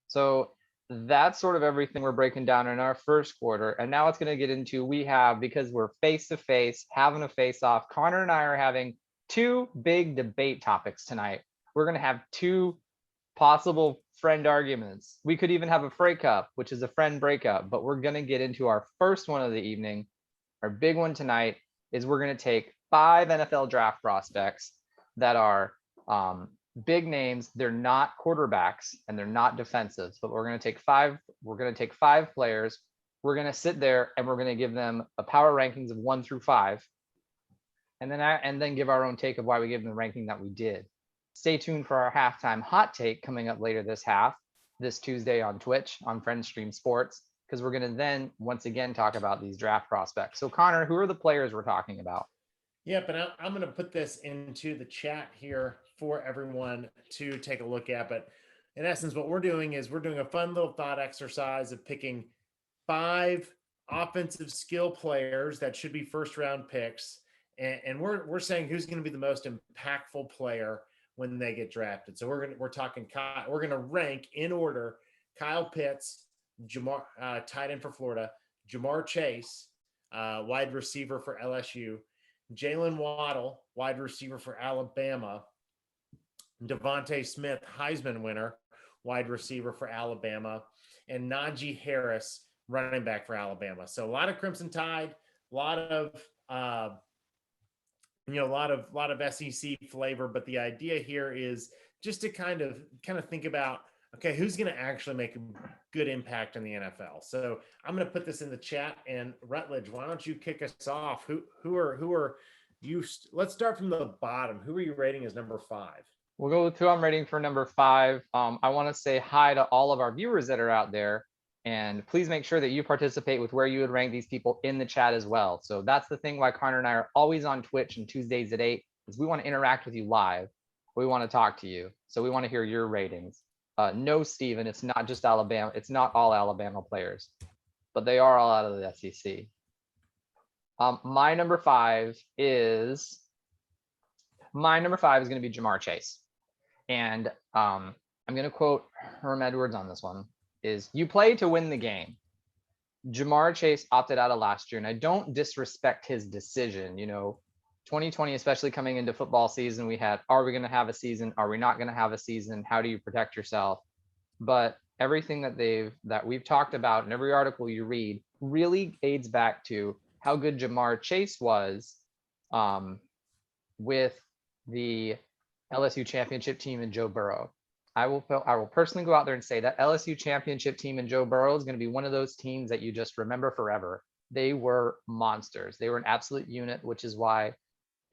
So that's sort of everything we're breaking down in our first quarter. And now it's going to get into because we're face to face, having a face off. Connor and I are having two big debate topics tonight. We're going to have two possible friend arguments. We could even have a freight cup, which is a friend breakup, but we're going to get into our first one of the evening. Our big one tonight is we're going to take five NFL draft prospects that are um, big names. They're not quarterbacks and they're not defensives, but we're going to take five. We're going to take five players. We're going to sit there and we're going to give them a power rankings of 1 through 5, and then give our own take of why we gave them the ranking that we did. Stay tuned for our halftime hot take coming up later this Tuesday on Twitch on Friends Stream Sports, because we're going to then once again talk about these draft prospects. So Connor, who are the players we're talking about? Yeah, but I'm going to put this into the chat here for everyone to take a look at. But in essence, what we're doing is we're doing a fun little thought exercise of picking 5 offensive skill players that should be first round picks. And we're saying who's going to be the most impactful player when they get drafted. So we're talking we're going to rank in order: Kyle Pitts, Jamar, tight end for Florida; Jamar Chase, wide receiver for LSU; Jalen Waddle, wide receiver for Alabama; Devontae Smith, Heisman winner, wide receiver for Alabama; and Najee Harris, running back for Alabama. So a lot of Crimson Tide, a lot of a lot of SEC flavor. But the idea here is just to kind of think about, okay, who's going to actually make a good impact in the NFL. So I'm going to put this in the chat. And Rutledge, why don't you kick us off? Who are you? Let's start from the bottom. Who are you rating as number 5? We'll go with who I'm rating for number 5. I want to say hi to all of our viewers that are out there. And please make sure that you participate with where you would rank these people in the chat as well. So that's the thing why Connor and I are always on Twitch and Tuesdays at 8, is we want to interact with you live. We want to talk to you. So we want to hear your ratings. No, Steven, it's not just Alabama. It's not all Alabama players, but they are all out of the SEC. My number 5 is going to be Jamar Chase. And I'm going to quote Herm Edwards on this one, is you play to win the game. Jamar Chase opted out of last year, and I don't disrespect his decision. 2020, especially coming into football season, we had, are we going to have a season? Are we not going to have a season? How do you protect yourself? But everything that we've talked about in every article you read really aids back to how good Jamar Chase was with the LSU championship team and Joe Burrow. I will personally go out there and say that LSU championship team and Joe Burrow is going to be one of those teams that you just remember forever. They were monsters. They were an absolute unit, which is why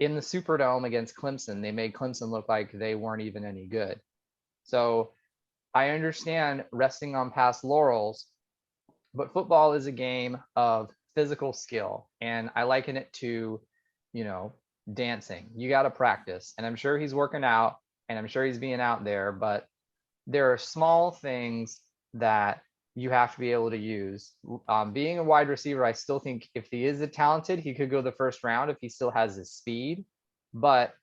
in the Superdome against Clemson, they made Clemson look like they weren't even any good. So I understand resting on past laurels, but football is a game of physical skill. And I liken it to, dancing. You got to practice. And I'm sure he's working out and I'm sure he's being out there, but there are small things that you have to be able to use. Being a wide receiver, I still think if he is talented, he could go the first round if he still has his speed. But,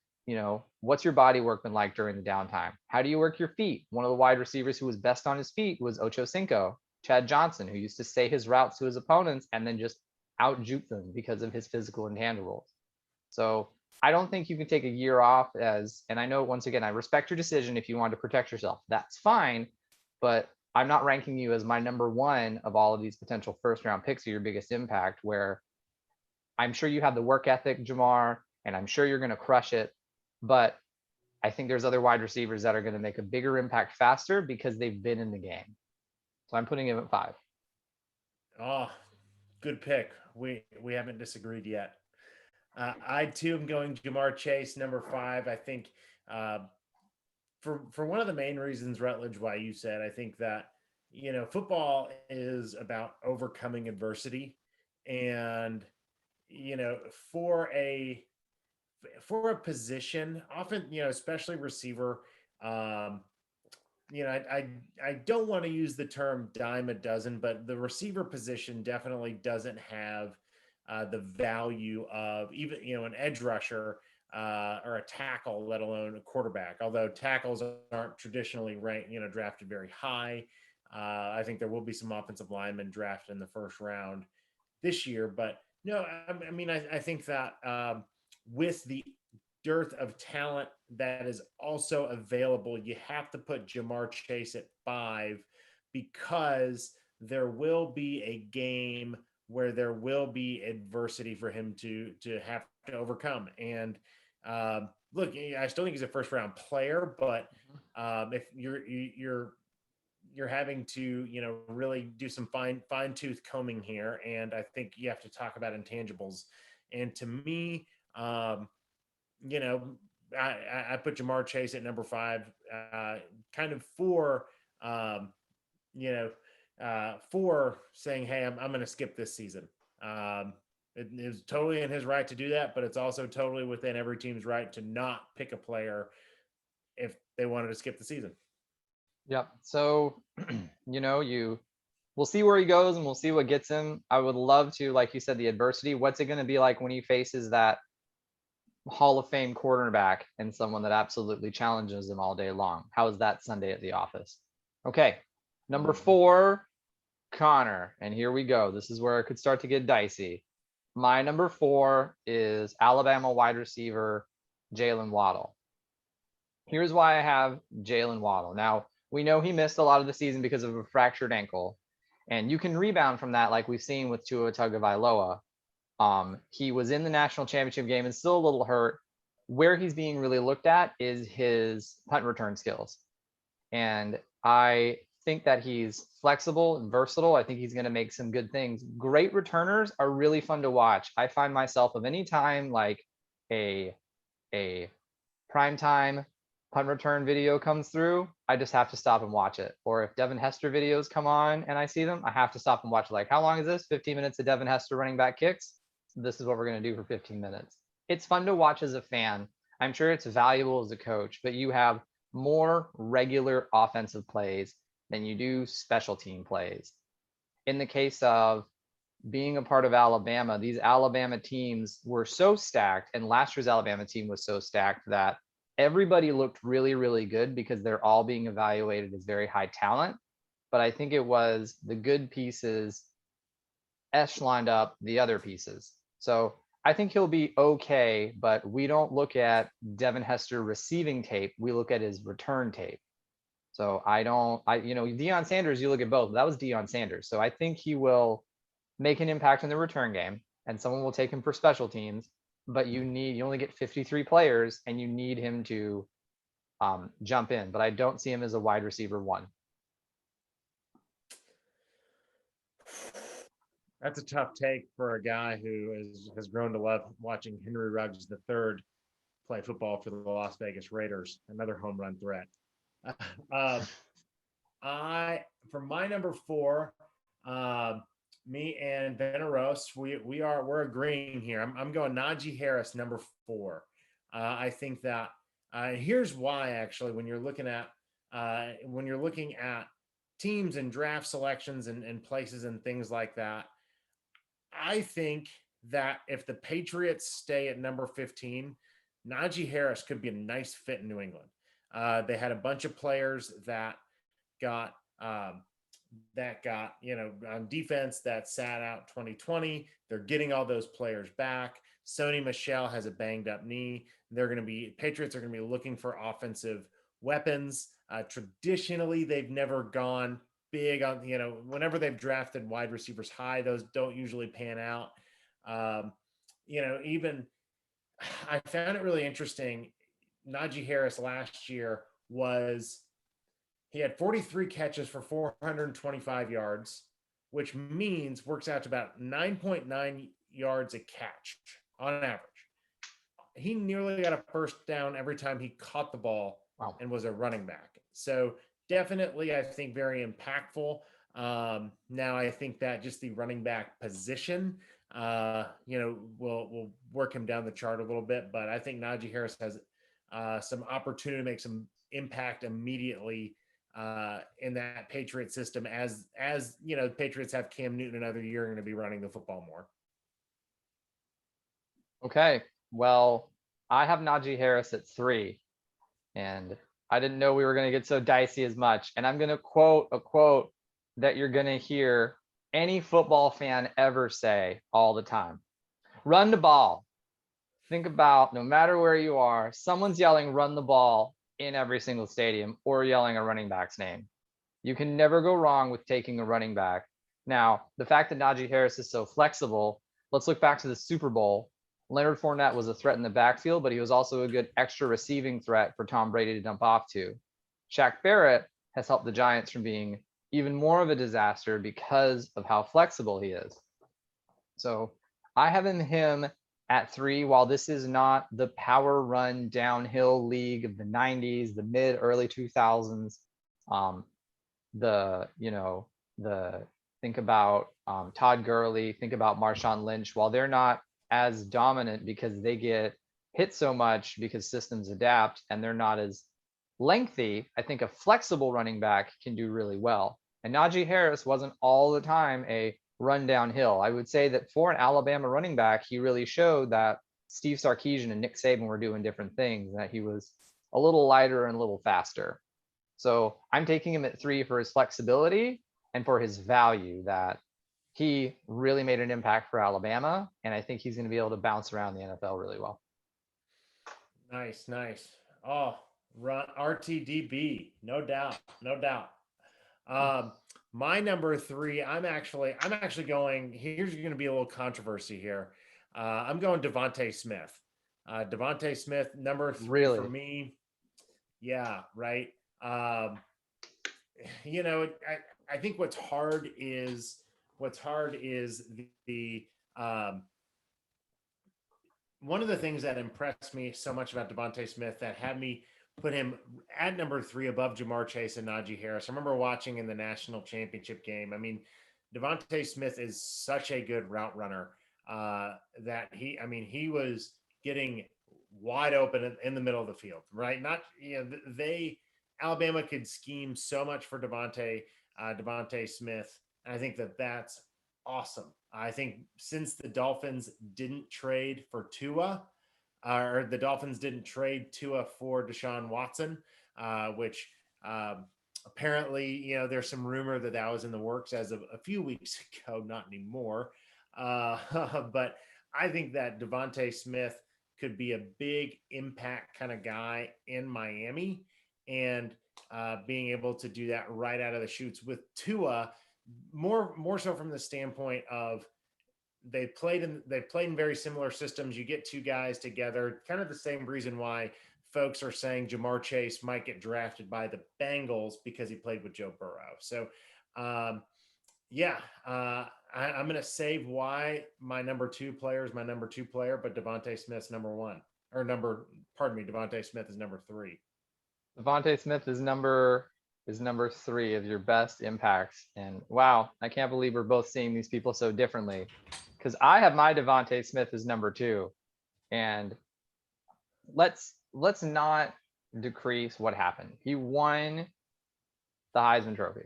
what's your body work been like during the downtime? How do you work your feet? One of the wide receivers who was best on his feet was Ocho Cinco, Chad Johnson, who used to say his routes to his opponents and then just out juke them because of his physical intangibles. So I don't think you can take a year off and I know, once again, I respect your decision. If you want to protect yourself, that's fine. But I'm not ranking you as my number 1 of all of these potential first round picks or your biggest impact, where I'm sure you have the work ethic, Jamar, and I'm sure you're going to crush it. But I think there's other wide receivers that are going to make a bigger impact faster because they've been in the game. So I'm putting him at 5. Oh, good pick. We haven't disagreed yet. I too am going Jamar Chase, number 5. I think for one of the main reasons, Rutledge, why you said, I think that football is about overcoming adversity, and for a position, often especially receiver. I don't want to use the term dime a dozen, but the receiver position definitely doesn't have the value of even an edge rusher or a tackle, let alone a quarterback. Although tackles aren't traditionally ranked, drafted very high. I think there will be some offensive linemen drafted in the first round this year. But no, I mean, I think that with the dearth of talent that is also available, you have to put Jamar Chase at 5 because there will be a game where there will be adversity for him to have to overcome. And look, I still think he's a first round player, but if you're having to really do some fine tooth combing here, and I think you have to talk about intangibles. And to me, you know, I put Jamar Chase at number 5, kind of for saying, hey, I'm going to skip this season. It is totally in his right to do that, but it's also totally within every team's right to not pick a player if they wanted to skip the season. Yep. So, we'll see where he goes and we'll see what gets him. I would love to, like you said, the adversity. What's it going to be like when he faces that Hall of Fame quarterback and someone that absolutely challenges him all day long? How is that Sunday at the office? Okay. Number 4, Connor. And here we go. This is where it could start to get dicey. My number 4 is Alabama wide receiver Jalen Waddle. Here's why I have Jalen Waddle. Now, we know he missed a lot of the season because of a fractured ankle, and you can rebound from that like we've seen with Tua Tagovailoa. He was in the national championship game and still a little hurt. Where he's being really looked at is his punt return skills. And I think that he's flexible and versatile. I think he's going to make some good things. Great returners are really fun to watch. I find myself of any time like a primetime punt return video comes through, I just have to stop and watch it. Or if Devin Hester videos come on and I see them, I have to stop and watch it. Like, how long is this? 15 minutes of Devin Hester running back kicks. This is what we're going to do for 15 minutes. It's fun to watch as a fan. I'm sure it's valuable as a coach, but you have more regular offensive plays than you do special team plays. In the case of being a part of Alabama, these Alabama teams were so stacked, and last year's Alabama team was so stacked that everybody looked really, really good because they're all being evaluated as very high talent. But I think it was the good pieces echeloned up the other pieces. So I think he'll be okay, but we don't look at Devin Hester receiving tape. We look at his return tape. So Deion Sanders, you look at both. That was Deion Sanders. So I think he will make an impact in the return game, and someone will take him for special teams. But you only get 53 players, and you need him to jump in. But I don't see him as a wide receiver 1. That's a tough take for a guy who has grown to love watching Henry Ruggs III play football for the Las Vegas Raiders, another home run threat. For my number 4, me and Veneros, we're agreeing here. I'm going Najee Harris, number 4. I think that here's why. Actually, when you're looking at teams and draft selections and places and things like that, I think that if the Patriots stay at number 15, Najee Harris could be a nice fit in New England. They had a bunch of players that got on defense that sat out 2020. They're getting all those players back. Sony Michel has a banged up knee. Patriots are going to be looking for offensive weapons. Traditionally, they've never gone big on, whenever they've drafted wide receivers high, those don't usually pan out. Even I found it really interesting. Najee Harris last year he had 43 catches for 425 yards, which works out to about 9.9 yards a catch on average. He nearly got a first down every time he caught the ball. Wow. And was a running back. So definitely, I think, very impactful. Now, I think that just the running back position, will work him down the chart a little bit. But I think Najee Harris has some opportunity to make some impact immediately in that Patriot system. As the Patriots have Cam Newton another year, going to be running the football more. Okay, well, I have Najee Harris at 3, and I didn't know we were going to get so dicey as much. And I'm going to quote a quote that you're going to hear any football fan ever say all the time. Run the ball. Think about, no matter where you are, someone's yelling run the ball in every single stadium or yelling a running back's name. You can never go wrong with taking a running back. Now, the fact that Najee Harris is so flexible, let's look back to the Super Bowl. Leonard Fournette was a threat in the backfield, but he was also a good extra receiving threat for Tom Brady to dump off to. Shaq Barrett has helped the Giants from being even more of a disaster because of how flexible he is. So I have him at 3. While this is not the power run downhill league of the 90s, the mid early 2000s, think about Todd Gurley, think about Marshawn Lynch. While they're not as dominant because they get hit so much because systems adapt and they're not as lengthy, I think a flexible running back can do really well. And Najee Harris wasn't all the time a run downhill. I would say that for an Alabama running back, he really showed that Steve Sarkisian and Nick Saban were doing different things, that he was a little lighter and a little faster. So I'm taking him at 3 for his flexibility and for his value, that he really made an impact for Alabama. And I think he's going to be able to bounce around the NFL really well. Nice, nice. Oh, run RTDB, no doubt, no doubt. My number 3, I'm actually going. Here's going to be a little controversy here. I'm going Devontae Smith. Devontae Smith, number 3 really? For me. Yeah, right. I think what's hard is the one of the things that impressed me so much about Devontae Smith that had me put him at number 3 above Ja'Marr Chase and Najee Harris. I remember watching in the national championship game. I mean, Devontae Smith is such a good route runner that he was getting wide open in the middle of the field, right? Alabama could scheme so much for Devontae Smith. And I think that's awesome. I think since the Dolphins didn't trade for Tua, or the Dolphins didn't trade Tua for Deshaun Watson, which apparently, there's some rumor that was in the works as of a few weeks ago, not anymore. But I think that Devontae Smith could be a big impact kind of guy in Miami, and being able to do that right out of the chutes with Tua, more so from the standpoint of they've played in very similar systems. You get 2 guys together, kind of the same reason why folks are saying Ja'Marr Chase might get drafted by the Bengals, because he played with Joe Burrow. So, I'm going to save why my number 2 player is my number 2 player, but Devontae Smith's number 1, or Devontae Smith is number 3. Devontae Smith is number 3 of your best impacts. And wow, I can't believe we're both seeing these people so differently, because I have my Devontae Smith as number 2. And let's not decrease what happened. He won the Heisman Trophy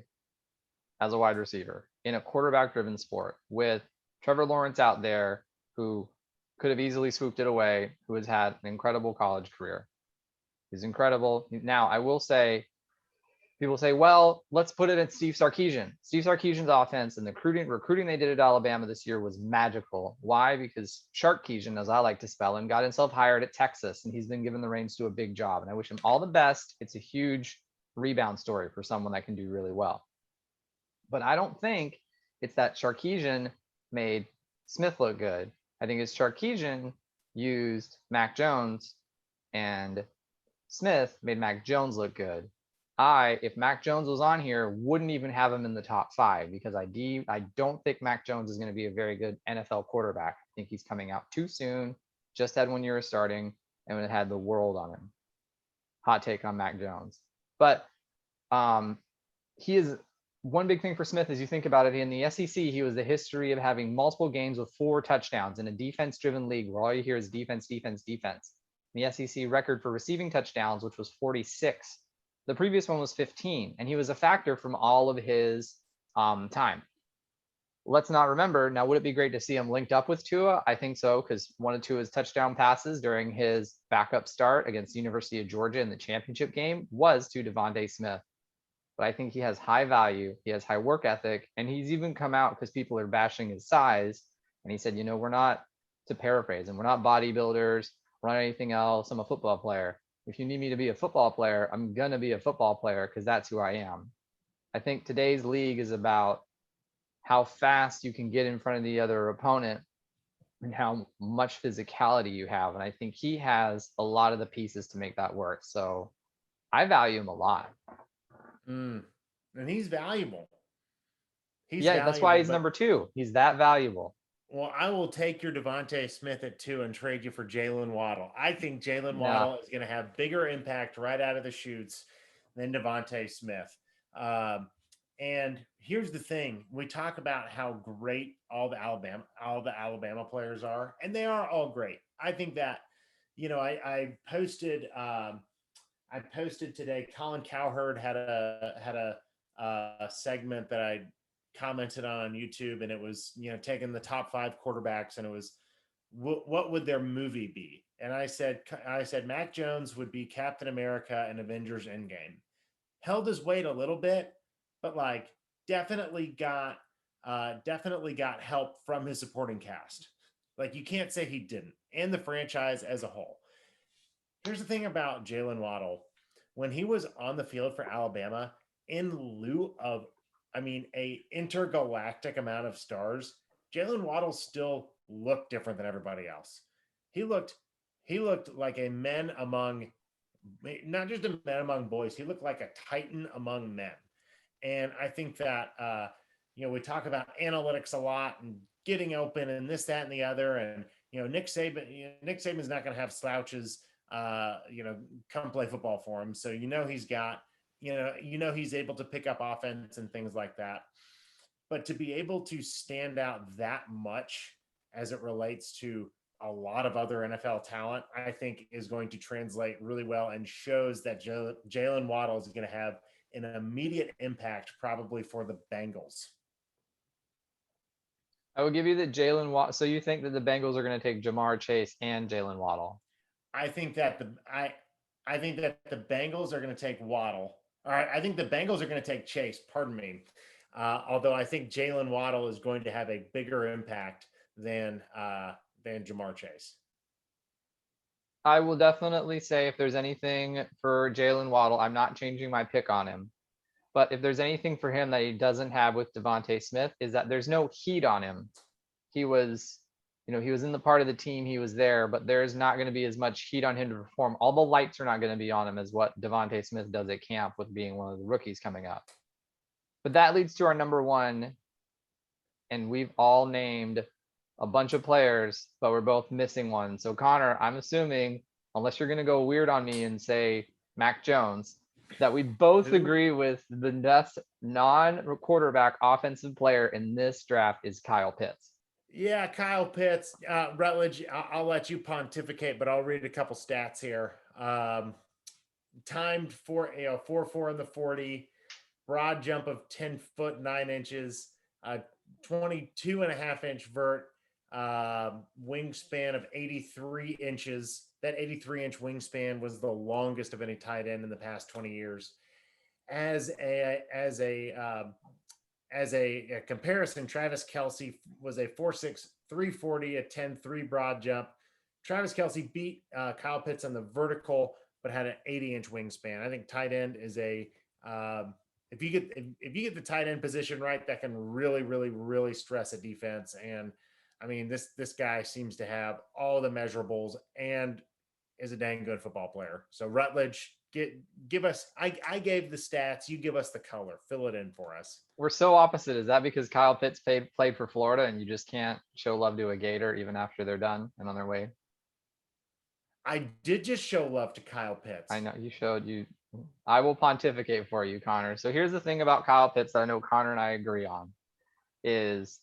as a wide receiver in a quarterback-driven sport with Trevor Lawrence out there, who could have easily swooped it away, who has had an incredible college career. He's incredible. Now, I will say, people say, well, let's put it in Steve Sarkisian. Steve Sarkisian's offense and the recruiting they did at Alabama this year was magical. Why? Because Sharkisian, as I like to spell him, got himself hired at Texas, and he's been given the reins to a big job. And I wish him all the best. It's a huge rebound story for someone that can do really well. But I don't think it's that Sharkisian made Smith look good. I think it's Sharkisian used Mac Jones, and Smith made Mac Jones look good. If Mac Jones was on here, wouldn't even have him in the top 5, because I don't think Mac Jones is going to be a very good NFL quarterback. I think he's coming out too soon, just had 1 year of starting, and it had the world on him. Hot take on Mac Jones. But he is one big thing for Smith. As you think about it, in the SEC, he was the history of having multiple games with 4 touchdowns in a defense-driven league where all you hear is defense, defense, defense. The SEC record for receiving touchdowns, which was 46. The previous one was 15, and he was a factor from all of his time. Let's not remember, now would it be great to see him linked up with Tua? I think so, because one of Tua's touchdown passes during his backup start against the University of Georgia in the championship game was to Devontae Smith. but I think he has high value. He has high work ethic, and he's even come out because people are bashing his size. And he said, we're not, to paraphrase him, we're not bodybuilders, we're not anything else. I'm a football player. If you need me to be a football player, I'm going to be a football player because that's who I am. I think today's league is about how fast you can get in front of the other opponent and how much physicality you have. And I think he has a lot of the pieces to make that work. So I value him a lot. And he's valuable. Yeah, that's why he's number 2. He's that valuable. Well, I will take your DeVonta Smith at 2 and trade you for Jalen Waddle. I think Jalen Waddle is going to have bigger impact right out of the chutes than DeVonta Smith. And here's the thing: we talk about how great all the Alabama players are, and they are all great. I think that, I posted today. Colin Cowherd had a segment that I commented on YouTube, and it was taking the top 5 quarterbacks, and it was what would their movie be? And I said Mac Jones would be Captain America and Avengers Endgame. Held his weight a little bit, but like definitely got help from his supporting cast. Like, you can't say he didn't, and the franchise as a whole. Here's the thing about Jalen Waddle: when he was on the field for Alabama, in lieu of a intergalactic amount of stars, Jalen Waddle still looked different than everybody else. He looked like a man among, not just a man among boys. He looked like a titan among men. And I think that, we talk about analytics a lot and getting open and this, that, and the other. And, Nick Saban's not going to have slouches, come play football for him. So, he's got, he's able to pick up offense and things like that. But to be able to stand out that much as it relates to a lot of other NFL talent, I think is going to translate really well and shows that Jalen Waddle is going to have an immediate impact probably for the Bengals. I will give you that Jalen Waddle. So you think that the Bengals are going to take Ja'Marr Chase and Jalen Waddle? I think that I think that the Bengals are going to take Waddle. All right, I think the Bengals are going to take Chase. Pardon me. Although I think Jalen Waddle is going to have a bigger impact than Ja'Marr Chase. I will definitely say if there's anything for Jalen Waddle, I'm not changing my pick on him. But if there's anything for him that he doesn't have with DeVonta Smith, is that there's no heat on him. He was, he was in the part of the team, he was there, but there's not going to be as much heat on him to perform. All the lights are not going to be on him as what DeVonta Smith does at camp with being one of the rookies coming up. But that leads to our number 1. And we've all named a bunch of players, but we're both missing one. So Connor, I'm assuming, unless you're going to go weird on me and say Mac Jones, that we both agree with the best non-quarterback offensive player in this draft is Kyle Pitts. Yeah, Kyle Pitts. Rutledge, I'll let you pontificate, but I'll read a couple stats here. Timed for 4.4 in the 40, broad jump of 10 foot 9 inches, 22.5-inch vert, wingspan of 83 inches. That 83-inch wingspan was the longest of any tight end in the past 20 years. As a comparison, Travis Kelce was a 4.6, 340, a 10.3 broad jump. Travis Kelce beat Kyle Pitts on the vertical, but had an 80-inch wingspan. I think tight end is if you get the tight end position right, that can really, really, really stress a defense. And I mean, this guy seems to have all the measurables and is a dang good football player. So Rutledge, give us. I gave the stats. You give us the color. Fill it in for us. We're so opposite. Is that because Kyle Pitts played for Florida and you just can't show love to a Gator even after they're done and on their way? I did just show love to Kyle Pitts. I know you showed you. I will pontificate for you, Connor. So here's the thing about Kyle Pitts that I know Connor and I agree on is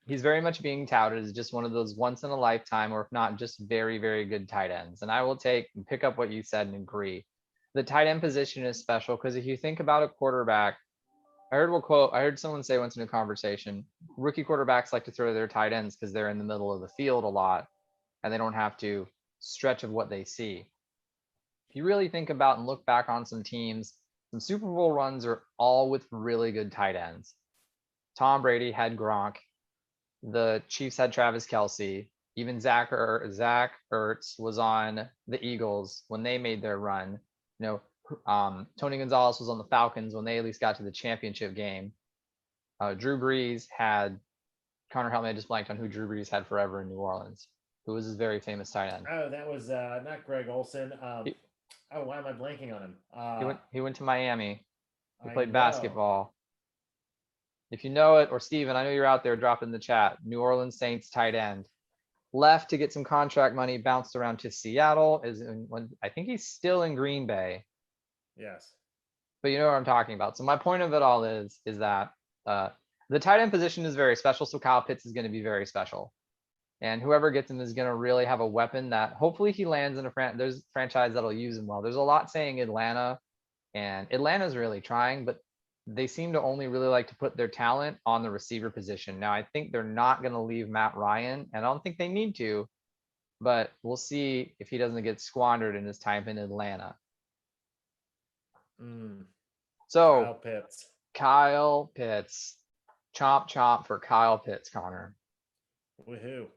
he's very much being touted as just one of those once in a lifetime, or if not just very, very good tight ends. And I will pick up what you said and agree. The tight end position is special because if you think about a quarterback, I heard someone say once in a conversation, rookie quarterbacks like to throw their tight ends because they're in the middle of the field a lot and they don't have to stretch of what they see. If you really think about and look back on some teams, some Super Bowl runs are all with really good tight ends. Tom Brady had Gronk. The Chiefs had Travis Kelce. Even Zach Ertz was on the Eagles when they made their run. You know, Tony Gonzalez was on the Falcons when they at least got to the championship game. Drew Brees had Connor, help me, I just blanked on who Drew Brees had forever in New Orleans, who was his very famous tight end. Oh, that was not Greg Olson. He- Oh, why am I blanking on him? He went to Miami. He I played know. basketball. If you know it, or Steven, I know you're out there, drop in the chat. New Orleans Saints tight end. Left to get some contract money, bounced around to Seattle. I think he's still in Green Bay, Yes. but you know what I'm talking about. So my point of it all is that the tight end position is very special. So Kyle Pitts is going to be very special. And whoever gets him is going to really have a weapon that hopefully he lands in there's a franchise that'll use him well. There's a lot saying Atlanta, and Atlanta's really trying, but they seem to only really like to put their talent on the receiver position. Now, I think they're not going to leave Matt Ryan, and I don't think they need to, but we'll see if he doesn't get squandered in his time in Atlanta. So Kyle Pitts. Kyle Pitts, chomp chomp for Kyle Pitts, Connor. Woohoo.